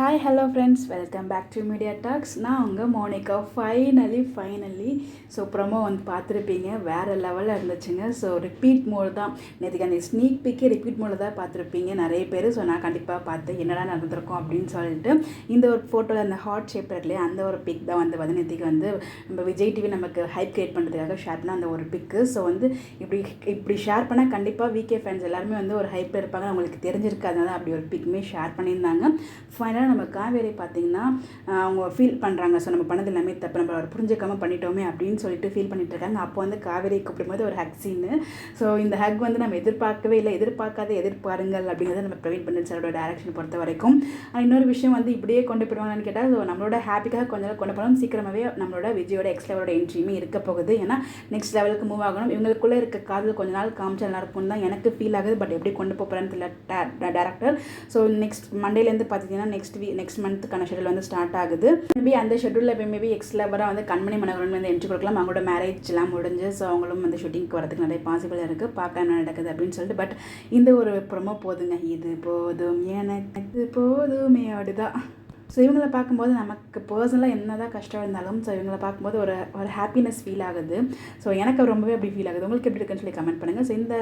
Hi hello friends, welcome back to media talks. நான் உங்கள் Monica. Finally so promo வந்து பார்த்துருப்பீங்க, வேறு லெவலில் இருந்துச்சுங்க. ஸோ ரிப்பீட் மோட் தான், நேற்றுக்கு அந்த ஸ்னீக் பிக்கே ரிப்பீட் மோடில் தான் பார்த்துருப்பீங்க நிறைய பேர். ஸோ நான் கண்டிப்பாக பார்த்து என்னடா நடந்திருக்கோம் அப்படின்னு சொல்லிட்டு இந்த ஒரு ஃபோட்டோவில் அந்த ஹார்ட் ஷேப் இருக்குல்லையே, அந்த ஒரு பிக் தான் வந்து நேற்றுக்கு வந்து நம்ம விஜய் டிவி நமக்கு ஹைப் கிரியேட் பண்ணுறதுக்காக ஷேர் பண்ண அந்த ஒரு பிக்கு. ஸோ வந்து இப்படி ஷேர் பண்ணால் கண்டிப்பாக விகே ஃபேன்ஸ் எல்லாருமே வந்து ஒரு ஹைப்பில் இருப்பாங்க, அவங்களுக்கு தெரிஞ்சிருக்காது. அப்படி ஒரு பிக்குமே ஷேர் பண்ணியிருந்தாங்க. ஃபைனலாக நம்ம காவேரி பார்த்திங்கன்னா அவங்க ஃபீல் பண்ணுறாங்க. ஸோ நம்ம பண்ணது எல்லாமே தப்பு, நம்ம அவர் புரிஞ்சுக்காமல் பண்ணிட்டோமே அப்படின்னு சொல்லிட்டு ஃபீல் பண்ணிட்டு இருக்காங்க. அப்போ வந்து காவேரி கூப்பிடும்போது ஒரு ஹக் சீனு. ஸோ இந்த ஹக் வந்து நம்ம எதிர்பார்க்கவே இல்லை, எதிர்பாருங்கள் அப்படிங்கிறத நம்ம பிரவீன் பண்டிட் சாரோட டேரக்ஷன் பொறுத்த வரைக்கும். இன்னொரு விஷயம் வந்து இப்படியே கொண்டு போயிடுவாங்கன்னு கேட்டால், ஸோ நம்மளோட ஹாப்பிக்காக கொஞ்சம் கொண்டு போகணும். சீக்கிரமாகவே நம்மளோட விஜயோட எக்ஸ் லெவலோட என்ட்ரியுமே இருக்க போகுது. ஏன்னா நெக்ஸ்ட் லெவலுக்கு மூவ் ஆகணும். இவங்களுக்குள்ளே இருக்க காதல் கொஞ்ச நாள் காமிச்சா நல்லாயிருக்கும் தான் எனக்கு ஃபீல் ஆகுது. பட் எப்படி கொண்டு போகிறேன்னு தெரியல டேரக்டர். ஸோ நெக்ஸ்ட் மண்டேலேருந்து பார்த்தீங்கன்னா நெக்ஸ்ட் மந்த்துக்கான ஷெடியூல் வந்து ஸ்டார்ட் ஆகுது. மேபி அந்த ஷெடியூலில் மேபி எக்ஸ் லெவராக வந்து கண்மணி மனோகரன் வந்து என்ட்ரி கொடுக்கலாம். அவங்களோட மேரேஜ்லாம் முடிஞ்சு, ஸோ அவங்களும் வந்து ஷூட்டிங்க்கு வரதுக்கு நிறைய பாசிபிள் இருக்குது. பார்க்கலாம் என்ன நடக்குது அப்படின்னு சொல்லிட்டு. பட் இந்த ஒரு ப்ரொமோ போதுங்க, இது போதும் எனக்கு போதுமே அப்படிதான். ஸோ இவங்களை பார்க்கும்போது நமக்கு பர்சனலாக என்ன தான் கஷ்டம் இருந்தாலும், ஸோ இவங்களை பார்க்கும்போது ஒரு ஹாப்பினஸ் ஃபீல் ஆகுது. ஸோ எனக்கு ரொம்பவே அப்படி ஃபீல் ஆகுது. உங்களுக்கு எப்படி இருக்குன்னு சொல்லி கமெண்ட் பண்ணுங்கள். ஸோ இந்த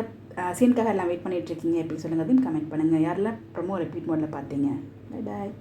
சீனுக்காக எல்லாம் வெயிட் பண்ணிகிட்ருக்கீங்க எப்படி சொல்லுங்கள், அதையும் கமெண்ட் பண்ணுங்கள். யாரெல்லாம் ப்ரொமோ ரிப்பீட் மோடில் பார்த்தீங்க. Bye bye.